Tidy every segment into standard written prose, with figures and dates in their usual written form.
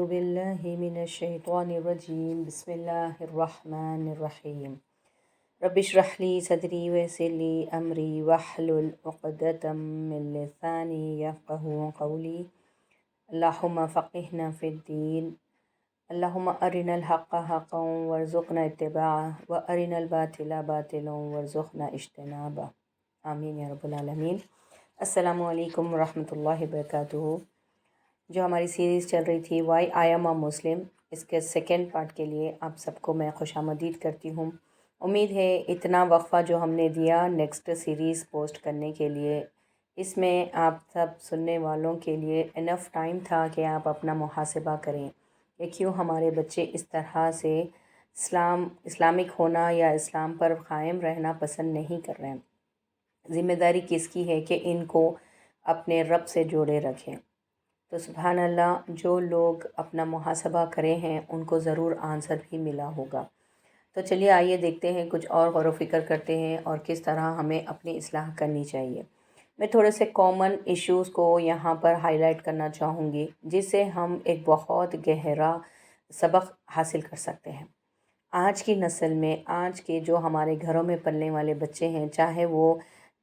بالله من الشيطان الرجيم بسم الله الرحمن الرحيم رب اشرح لي صدري ويسر لي أمري واحلل عقدة من لساني يفقهوا قولي اللهم فقهنا في الدين اللهم أرنا الحق حقا وارزقنا اتباعه وأرنا الباطل باطلا وارزقنا اجتنابه آمین یا رب العالمین۔ السلام علیکم ورحمۃ اللہ وبرکاتہ۔ جو ہماری سیریز چل رہی تھی وائی آئی ایم اے مسلم، اس کے سیکنڈ پارٹ کے لیے آپ سب کو میں خوش آمدید کرتی ہوں۔ امید ہے اتنا وقفہ جو ہم نے دیا نیکسٹ سیریز پوسٹ کرنے کے لیے، اس میں آپ سب سننے والوں کے لیے انف ٹائم تھا کہ آپ اپنا محاسبہ کریں کہ کیوں ہمارے بچے اس طرح سے اسلامک ہونا یا اسلام پر قائم رہنا پسند نہیں کر رہے ہیں۔ ذمہ داری کس کی ہے کہ ان کو اپنے رب سے جوڑے رکھیں۔ تو سبحان اللہ، جو لوگ اپنا محاسبہ کرے ہیں ان کو ضرور آنسر بھی ملا ہوگا۔ تو چلیے آئیے دیکھتے ہیں، کچھ اور غور و فکر کرتے ہیں اور کس طرح ہمیں اپنی اصلاح کرنی چاہیے۔ میں تھوڑے سے کامن ایشوز کو یہاں پر ہائی لائٹ کرنا چاہوں گی، جس سے ہم ایک بہت گہرا سبق حاصل کر سکتے ہیں۔ آج کی نسل میں، آج کے جو ہمارے گھروں میں پلنے والے بچے ہیں، چاہے وہ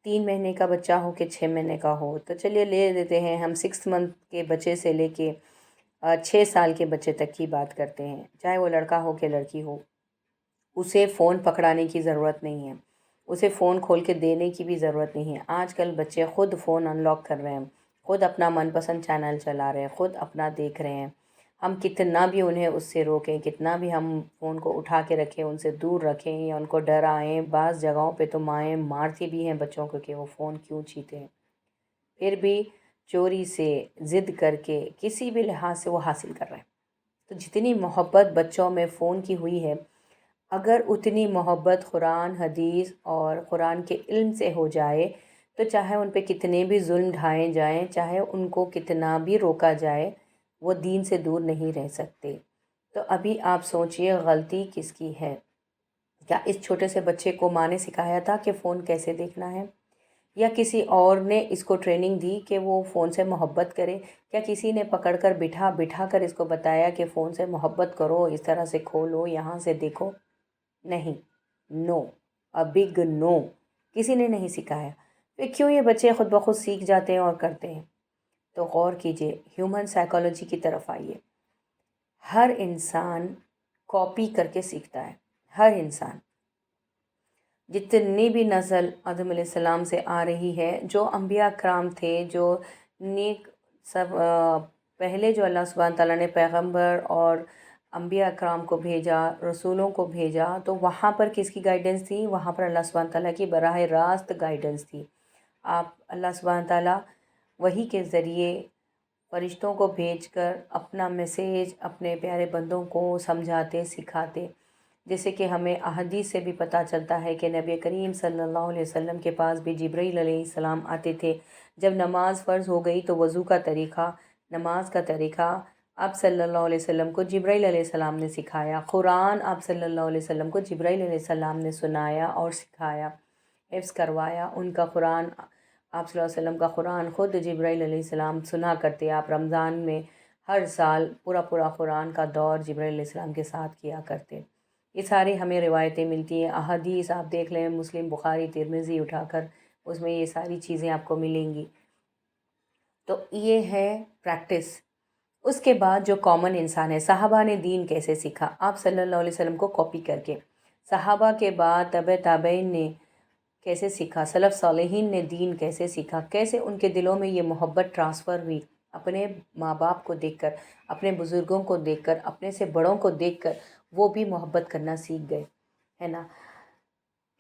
3 مہینے کا بچہ ہو کہ 6 مہینے کا ہو، تو چلیے لے لیتے ہیں ہم 6 منتھ کے بچے سے لے کے 6 سال کے بچے تک کی بات کرتے ہیں، چاہے وہ لڑکا ہو کہ لڑکی ہو۔ اسے فون پکڑانے کی ضرورت نہیں ہے، اسے فون کھول کے دینے کی بھی ضرورت نہیں ہے۔ آج کل بچے خود فون ان لاک کر رہے ہیں، خود اپنا من پسند چینل چلا رہے ہیں، خود اپنا دیکھ رہے ہیں۔ ہم کتنا بھی انہیں اس سے روکیں، کتنا بھی ہم فون کو اٹھا کے رکھیں، ان سے دور رکھیں یا ان کو ڈرائیں، بعض جگہوں پہ تو مائیں مارتی بھی ہیں بچوں کو کہ وہ فون کیوں چھیتے ہیں، پھر بھی چوری سے ضد کر کے کسی بھی لحاظ سے وہ حاصل کر رہے ہیں۔ تو جتنی محبت بچوں میں فون کی ہوئی ہے، اگر اتنی محبت قرآن حدیث اور قرآن کے علم سے ہو جائے تو چاہے ان پہ کتنے بھی ظلم ڈھائے جائیں، چاہے ان کو کتنا بھی روکا جائے، وہ دین سے دور نہیں رہ سکتے۔ تو ابھی آپ سوچئے غلطی کس کی ہے؟ کیا اس چھوٹے سے بچے کو ماں نے سکھایا تھا کہ فون کیسے دیکھنا ہے؟ یا کسی اور نے اس کو ٹریننگ دی کہ وہ فون سے محبت کرے؟ کیا کسی نے پکڑ کر بٹھا کر اس کو بتایا کہ فون سے محبت کرو، اس طرح سے کھولو، یہاں سے دیکھو؟ نہیں، نو، اے بگ نو، کسی نے نہیں سکھایا۔ پھر کیوں یہ بچے خود بخود سیکھ جاتے ہیں اور کرتے ہیں؟ تو غور کیجئے، ہیومن سائیکالوجی کی طرف آئیے۔ ہر انسان کاپی کر کے سیکھتا ہے، ہر انسان۔ جتنی بھی نسل آدم علیہ السلام سے آ رہی ہے، جو انبیاء کرام تھے، جو نیک سب پہلے جو اللہ سبحانہ تعالیٰ نے پیغمبر اور انبیاء کرام کو بھیجا، رسولوں کو بھیجا، تو وہاں پر کس کی گائیڈنس تھی؟ وہاں پر اللہ سبحانہ تعالیٰ کی براہ راست گائیڈنس تھی۔ آپ اللہ سبحانہ تعالیٰ وحی کے ذریعے فرشتوں کو بھیج کر اپنا میسیج اپنے پیارے بندوں کو سمجھاتے، سکھاتے۔ جیسے کہ ہمیں احادیث سے بھی پتہ چلتا ہے کہ نبی کریم صلی اللہ علیہ وسلم کے پاس بھی جبرائیل علیہ السلام آتے تھے۔ جب نماز فرض ہو گئی تو وضو کا طریقہ، نماز کا طریقہ آپ صلی اللہ علیہ وسلم کو جبرائیل علیہ السلام نے سکھایا۔ قرآن آپ صلی اللہ علیہ وسلم کو جبرائیل علیہ السلام نے سنایا اور سکھایا، حفظ کروایا۔ ان کا قرآن، آپ صلی اللہ علیہ وسلم کا قرآن خود جبرائیل علیہ السلام سنا کرتے۔ آپ رمضان میں ہر سال پورا قرآن کا دور جبرائیل علیہ السلام کے ساتھ کیا کرتے۔ یہ ساری ہمیں روایتیں ملتی ہیں، احادیث آپ دیکھ لیں، مسلم، بخاری، ترمذی اٹھا کر، اس میں یہ ساری چیزیں آپ کو ملیں گی۔ تو یہ ہے پریکٹس۔ اس کے بعد جو کامن انسان ہے، صحابہ نے دین کیسے سیکھا؟ آپ صلی اللہ علیہ وسلم کو کاپی کر کے۔ صحابہ کے بعد تابعین نے کیسے سیکھا؟ سلف صالحین نے دین کیسے سیکھا؟ کیسے ان کے دلوں میں یہ محبت ٹرانسفر ہوئی؟ اپنے ماں باپ کو دیکھ کر، اپنے بزرگوں کو دیکھ کر، اپنے سے بڑوں کو دیکھ کر وہ بھی محبت کرنا سیکھ گئے، ہے نا؟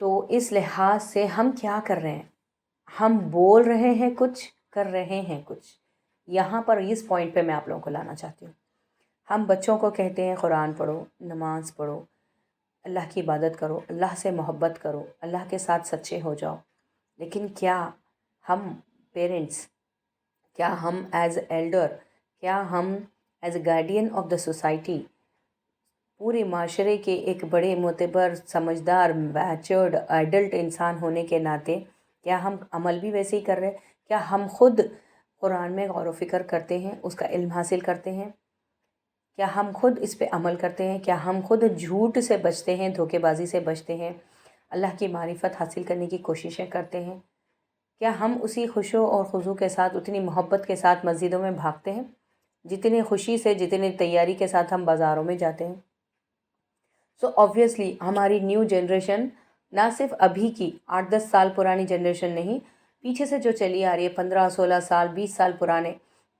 تو اس لحاظ سے ہم کیا کر رہے ہیں؟ ہم بول رہے ہیں کچھ، کر رہے ہیں کچھ۔ یہاں پر اس پوائنٹ پہ میں آپ لوگوں کو لانا چاہتی ہوں۔ ہم بچوں کو کہتے ہیں قرآن پڑھو، نماز پڑھو، اللہ کی عبادت کرو، اللہ سے محبت کرو، اللہ کے ساتھ سچے ہو جاؤ، لیکن کیا ہم پیرنٹس، کیا ہم ایز ایلڈر، کیا ہم as a guardian of the society, پورے معاشرے کے ایک بڑے معتبر، سمجھدار، میچورڈ، ایڈلٹ انسان ہونے کے ناطے کیا ہم عمل بھی ویسے ہی کر رہے ہیں؟ کیا ہم خود قرآن میں غور و فکر کرتے ہیں، اس کا علم حاصل کرتے ہیں؟ کیا ہم خود اس پہ عمل کرتے ہیں؟ کیا ہم خود جھوٹ سے بچتے ہیں، دھوکے بازی سے بچتے ہیں، اللہ کی معرفت حاصل کرنے کی کوششیں کرتے ہیں؟ کیا ہم اسی خشوع اور خضوع کے ساتھ، اتنی محبت کے ساتھ مسجدوں میں بھاگتے ہیں جتنی خوشی سے، جتنی تیاری کے ساتھ ہم بازاروں میں جاتے ہیں؟ سو آبویسلی ہماری نیو جنریشن نہ صرف ابھی کی 8-10 سال پرانی جنریشن نہیں، پیچھے سے جو چلی آ رہی ہے 15-16 سال 20 سال پرانے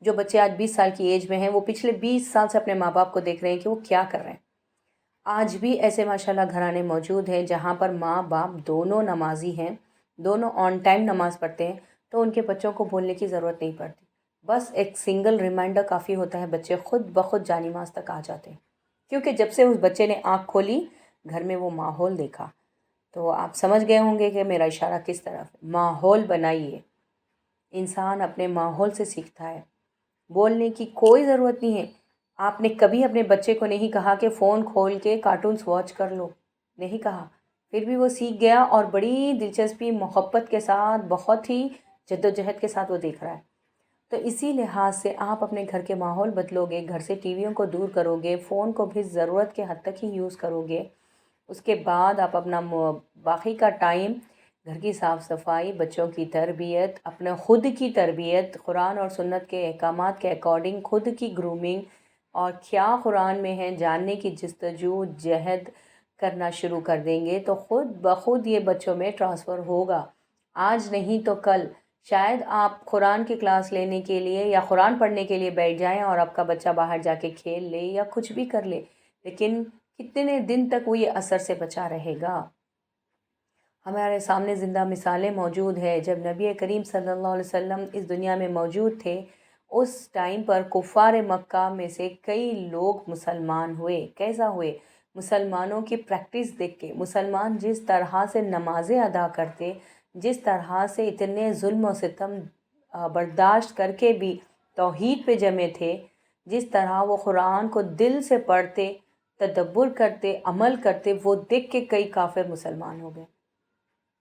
جو بچے آج 20 سال کی ایج میں ہیں، وہ پچھلے 20 سال سے اپنے ماں باپ کو دیکھ رہے ہیں کہ وہ کیا کر رہے ہیں۔ آج بھی ایسے ماشاءاللہ گھرانے موجود ہیں جہاں پر ماں باپ دونوں نمازی ہیں، دونوں آن ٹائم نماز پڑھتے ہیں، تو ان کے بچوں کو بولنے کی ضرورت نہیں پڑتی، بس ایک سنگل ریمائنڈر کافی ہوتا ہے، بچے خود بخود جانماز تک آ جاتے ہیں، کیونکہ جب سے اس بچے نے آنکھ کھولی گھر میں وہ ماحول دیکھا۔ تو آپ سمجھ گئے ہوں گے کہ میرا اشارہ کس طرف ہے۔ ماحول بنائیے، انسان اپنے ماحول سے سیکھتا ہے، بولنے کی کوئی ضرورت نہیں ہے۔ آپ نے کبھی اپنے بچے کو نہیں کہا کہ فون کھول کے کارٹونز واچ کر لو، نہیں کہا، پھر بھی وہ سیکھ گیا اور بڑی دلچسپی، محبت کے ساتھ، بہت ہی جد و جہد کے ساتھ وہ دیکھ رہا ہے۔ تو اسی لحاظ سے آپ اپنے گھر کے ماحول بدلو گے، گھر سے ٹی ویوں کو دور کرو گے، فون کو بھی ضرورت کے حد تک ہی یوز کرو گے، اس کے بعد آپ اپنا باقی کا ٹائم گھر کی صاف صفائی، بچوں کی تربیت، اپنے خود کی تربیت، قرآن اور سنت کے احکامات کے اکارڈنگ خود کی گرومنگ، اور کیا قرآن میں ہے جاننے کی جستجو جہد کرنا شروع کر دیں گے تو خود بخود یہ بچوں میں ٹرانسفر ہوگا۔ آج نہیں تو کل شاید آپ قرآن کی کلاس لینے کے لیے یا قرآن پڑھنے کے لیے بیٹھ جائیں اور آپ کا بچہ باہر جا کے کھیل لے یا کچھ بھی کر لے، لیکن کتنے دن تک وہ یہ اثر سے بچا رہے گا؟ ہمارے سامنے زندہ مثالیں موجود ہیں۔ جب نبی کریم صلی اللہ علیہ وسلم اس دنیا میں موجود تھے، اس ٹائم پر کفار مکہ میں سے کئی لوگ مسلمان ہوئے۔ کیسا ہوئے؟ مسلمانوں کی پریکٹس دیکھ کے، مسلمان جس طرح سے نمازیں ادا کرتے، جس طرح سے اتنے ظلم و ستم برداشت کر کے بھی توحید پہ جمے تھے، جس طرح وہ قرآن کو دل سے پڑھتے، تدبر کرتے، عمل کرتے، وہ دیکھ کے کئی کافر مسلمان ہو گئے۔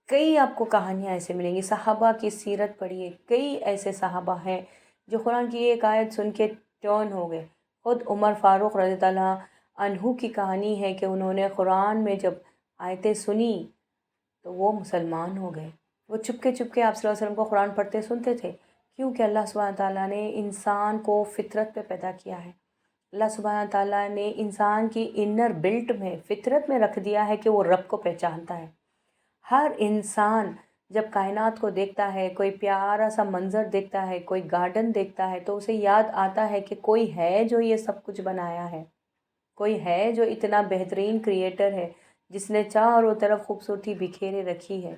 کئی آپ کو کہانیاں ایسے ملیں گی، صحابہ کی سیرت پڑھیے، کئی ایسے صحابہ ہیں جو قرآن کی ایک آیت سن کے ٹرن ہو گئے۔ خود عمر فاروق رضی اللہ عنہ کی کہانی ہے کہ انہوں نے قرآن میں جب آیتیں سنی تو وہ مسلمان ہو گئے۔ وہ چپکے چپکے آپ صلی اللہ علیہ وسلم کو قرآن پڑھتے سنتے تھے، کیونکہ اللہ سبحانہ تعالیٰ نے انسان کو فطرت پہ پیدا کیا ہے۔ اللہ سبحانہ تعالیٰ نے انسان کی انر بلٹ میں، فطرت میں رکھ دیا ہے کہ وہ رب کو پہچانتا ہے۔ ہر انسان جب کائنات کو دیکھتا ہے، کوئی پیارا سا منظر دیکھتا ہے، کوئی گارڈن دیکھتا ہے، تو اسے یاد آتا ہے کہ کوئی ہے جو یہ سب کچھ بنایا ہے، کوئی ہے جو اتنا بہترین کریٹر ہے، جس نے چاروں طرف خوبصورتی بکھیرے رکھی ہے۔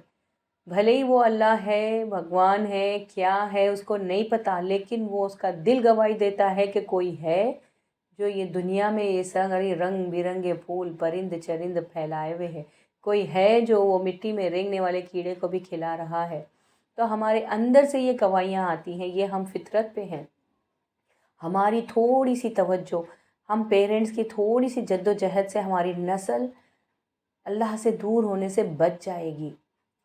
بھلے ہی وہ اللہ ہے، بھگوان ہے، کیا ہے اس کو نہیں پتہ، لیکن وہ اس کا دل گواہی دیتا ہے کہ کوئی ہے جو یہ دنیا میں یہ سارے رنگ برنگے پھول، پرند چرند پھیلائے ہوئے ہے، کوئی ہے جو وہ مٹی میں رینگنے والے کیڑے کو بھی کھلا رہا ہے۔ تو ہمارے اندر سے یہ گواہیاں آتی ہیں، یہ ہم فطرت پہ ہیں۔ ہماری تھوڑی سی توجہ، ہم پیرنٹس کی تھوڑی سی جد و جہد سے ہماری نسل اللہ سے دور ہونے سے بچ جائے گی۔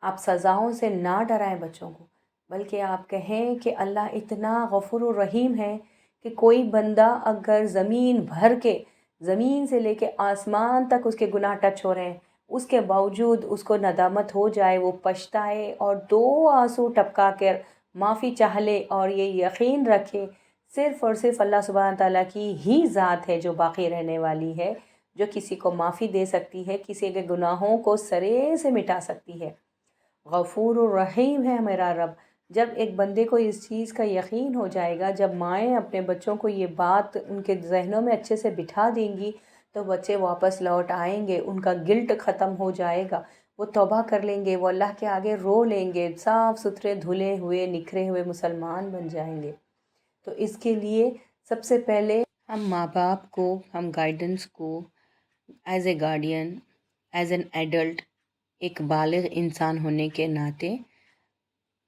آپ سزاؤں سے نہ ڈرائیں بچوں کو، بلکہ آپ کہیں کہ اللہ اتنا غفور الرحیم ہے کہ کوئی بندہ اگر زمین بھر کے، زمین سے لے کے آسمان تک اس کے گناہ ٹچ ہو رہے ہیں، اس کے باوجود اس کو ندامت ہو جائے، وہ پچھتائے اور 2 آنسو ٹپکا کر معافی چاہ لے اور یہ یقین رکھے صرف اور صرف اللہ سبحانہ تعالیٰ کی ہی ذات ہے جو باقی رہنے والی ہے، جو کسی کو معافی دے سکتی ہے، کسی کے گناہوں کو سرے سے مٹا سکتی ہے۔ غفور الرحیم ہے میرا رب۔ جب ایک بندے کو اس چیز کا یقین ہو جائے گا، جب مائیں اپنے بچوں کو یہ بات ان کے ذہنوں میں اچھے سے بٹھا دیں گی، تو بچے واپس لوٹ آئیں گے، ان کا گلٹ ختم ہو جائے گا، وہ توبہ کر لیں گے، وہ اللہ کے آگے رو لیں گے، صاف ستھرے دھلے ہوئے نکھرے ہوئے مسلمان بن جائیں گے۔ تو اس کے لیے سب سے پہلے ہم ماں باپ کو، ہم گائیڈنس کو as a guardian, as an adult, ایک بالغ انسان ہونے کے ناطے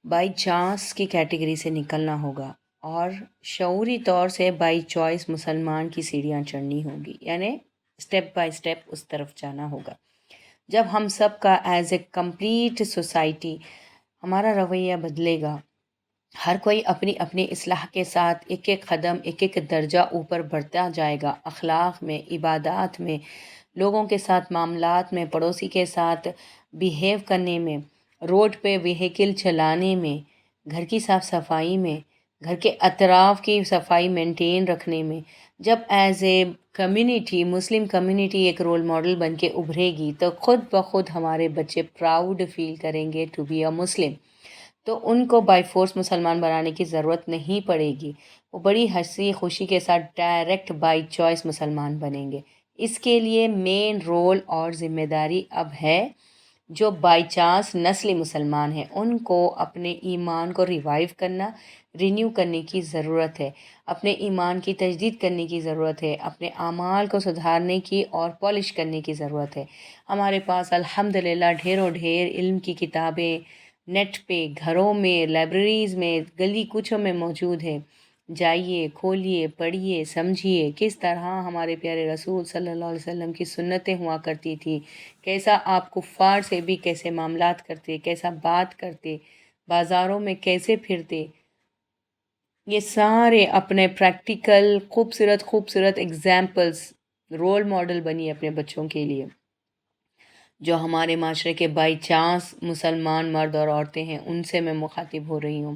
بائی چانس کی کیٹیگری سے نکلنا ہوگا اور شعوری طور سے بائی چوائس مسلمان کی سیڑھیاں چڑھنی ہوگی، یعنی اسٹیپ بائی اسٹیپ اس طرف جانا ہوگا۔ جب ہم سب کا ایز اے کمپلیٹ سوسائٹی ہمارا رویہ بدلے گا، ہر کوئی اپنی اپنی اصلاح کے ساتھ ایک ایک قدم ایک ایک درجہ اوپر بڑھتا جائے گا، اخلاق میں، عبادات میں، لوگوں کے ساتھ معاملات میں، پڑوسی کے ساتھ بیہیو کرنے میں، روڈ پہ وہیکل چلانے میں، گھر کی صاف صفائی میں، گھر کے اطراف کی صفائی مینٹین رکھنے میں۔ جب as a community, Muslim community ایک رول ماڈل بن کے ابھرے گی تو خود بخود ہمارے بچے پراؤڈ فیل کریں گے ٹو بی اے مسلم۔ تو ان کو بائی فورس مسلمان بنانے کی ضرورت نہیں پڑے گی، وہ بڑی ہنسی خوشی کے ساتھ ڈائریکٹ بائی چوائس مسلمان بنیں گے۔ اس کے لیے مین رول اور ذمہ داری اب ہے جو بائی چانس نسلی مسلمان ہیں ان کو اپنے ایمان کو ریوائیو کرنا، رینیو کرنے کی ضرورت ہے، اپنے ایمان کی تجدید کرنے کی ضرورت ہے، اپنے اعمال کو سدھارنے کی اور پالش کرنے کی ضرورت ہے۔ ہمارے پاس الحمدللہ ڈھیروں ڈھیر علم کی کتابیں نیٹ پہ، گھروں میں، لائبریریز میں، گلی کوچوں میں موجود ہے۔ جائیے، کھولیے، پڑھیے، سمجھیے کس طرح ہمارے پیارے رسول صلی اللہ علیہ وسلم کی سنتیں ہوا کرتی تھی، کیسا آپ کفار سے بھی کیسے معاملات کرتے، کیسا بات کرتے، بازاروں میں کیسے پھرتے، یہ سارے اپنے پریکٹیکل خوبصورت خوبصورت ایگزامپلس رول ماڈل بنی اپنے بچوں کے لیے، جو ہمارے معاشرے کے بائی چانس مسلمان مرد اور عورتیں ہیں ان سے میں مخاطب ہو رہی ہوں۔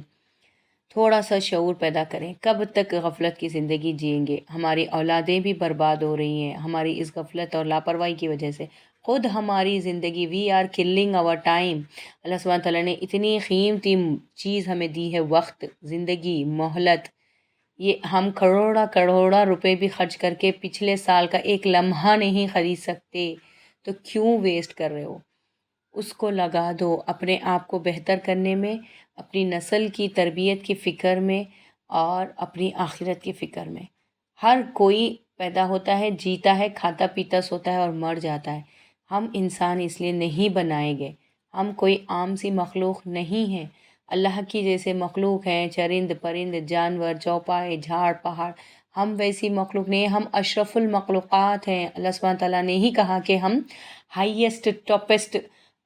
تھوڑا سا شعور پیدا کریں، کب تک غفلت کی زندگی جئیں گے؟ ہماری اولادیں بھی برباد ہو رہی ہیں ہماری اس غفلت اور لاپرواہی کی وجہ سے، خود ہماری زندگی، we are killing our time. اللہ سبحانہ تعالیٰ نے اتنی قیمتی چیز ہمیں دی ہے، وقت، زندگی، مہلت، یہ ہم کروڑا کروڑا روپے بھی خرچ کر کے پچھلے سال کا ایک لمحہ نہیں خرید سکتے، تو کیوں ویسٹ کر رہے ہو؟ اس کو لگا دو اپنے آپ کو بہتر کرنے میں، اپنی نسل کی تربیت کی فکر میں اور اپنی آخرت کی فکر میں۔ ہر کوئی پیدا ہوتا ہے، جیتا ہے، کھاتا پیتا سوتا ہے اور مر جاتا ہے۔ ہم انسان اس لیے نہیں بنائے گئے، ہم کوئی عام سی مخلوق نہیں ہیں، اللہ کی جیسے مخلوق ہیں، چرند پرند جانور چوپائے جھاڑ پہاڑ، ہم ویسی مخلوق نہیں، ہم اشرف المخلوقات ہیں۔ اللہ سبحانہ تعالیٰ نے ہی کہا کہ ہم ہائیسٹ ٹاپسٹ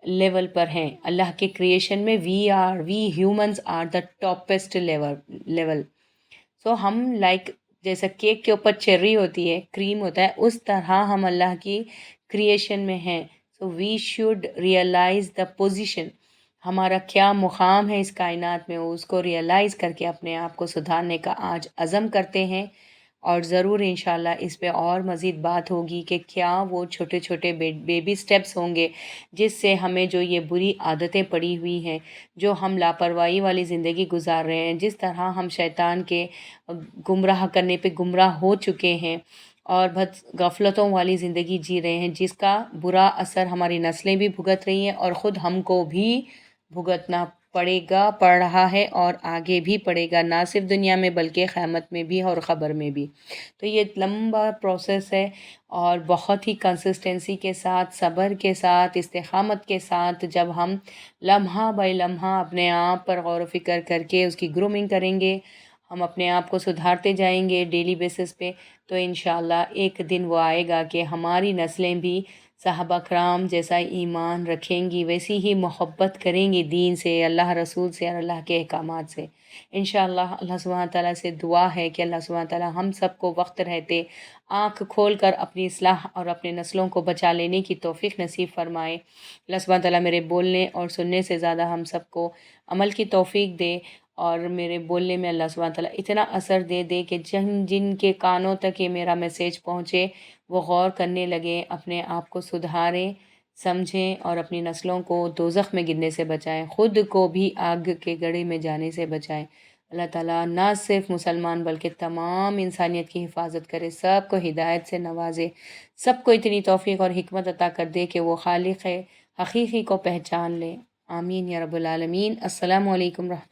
لیول پر ہیں اللہ کے کریشن میں، وی ہیومنز آر دا ٹاپسٹ لیول۔ سو ہم لائک جیسا کیک کے اوپر چیری ہوتی ہے، کریم ہوتا ہے، اس طرح ہم اللہ کی کریشن میں ہیں۔ So we should realise the position, ہمارا کیا مقام ہے اس کائنات میں، اس کو ریئلائز کر کے اپنے آپ کو سدھارنے کا آج عزم کرتے ہیں۔ اور ضرور انشاءاللہ اس پہ اور مزید بات ہوگی کہ کیا وہ چھوٹے چھوٹے بیبی سٹیپس ہوں گے جس سے ہمیں جو یہ بری عادتیں پڑی ہوئی ہیں، جو ہم لاپرواہی والی زندگی گزار رہے ہیں، جس طرح ہم شیطان کے گمراہ کرنے پہ گمراہ ہو چکے ہیں اور غفلتوں والی زندگی جی رہے ہیں، جس کا برا اثر ہماری نسلیں بھی بھگت رہی ہیں اور خود ہم کو بھی بھگتنا پڑے گا، پڑ رہا ہے اور آگے بھی پڑے گا، نہ صرف دنیا میں بلکہ قیامت میں بھی اور قبر میں بھی۔ تو یہ لمبا پروسیس ہے اور بہت ہی کنسسٹنسی کے ساتھ، صبر کے ساتھ، استقامت کے ساتھ جب ہم لمحہ بائی لمحہ اپنے آپ پر غور و فکر کر کے اس کی گرومنگ کریں گے، ہم اپنے آپ کو سدھارتے جائیں گے ڈیلی بیسس پہ، تو انشاءاللہ ایک دن وہ آئے گا کہ ہماری نسلیں بھی صحابہ کرام جیسا ایمان رکھیں گی، ویسی ہی محبت کریں گی دین سے، اللہ رسول سے اور اللہ کے احکامات سے۔ انشاءاللہ اللہ سبحانہ تعالیٰ سے دعا ہے کہ اللہ سبحانہ تعالیٰ ہم سب کو وقت رہتے آنکھ کھول کر اپنی اصلاح اور اپنے نسلوں کو بچا لینے کی توفیق نصیب فرمائے۔ اللہ سبحانہ تعالیٰ میرے بولنے اور سننے سے زیادہ ہم سب کو عمل کی توفیق دے، اور میرے بولنے میں اللہ سبحانہ تعالیٰ اتنا اثر دے کہ جن کے کانوں تک یہ میرا میسیج پہنچے وہ غور کرنے لگیں، اپنے آپ کو سدھاریں، سمجھیں اور اپنی نسلوں کو دوزخ میں گرنے سے بچائیں، خود کو بھی آگ کے گڑھے میں جانے سے بچائیں۔ اللہ تعالیٰ نہ صرف مسلمان بلکہ تمام انسانیت کی حفاظت کرے، سب کو ہدایت سے نوازے، سب کو اتنی توفیق اور حکمت عطا کر دے کہ وہ خالق حقیقی کو پہچان لیں۔ آمین یا رب العالمین۔ السلام علیکم رحمۃ اللہ۔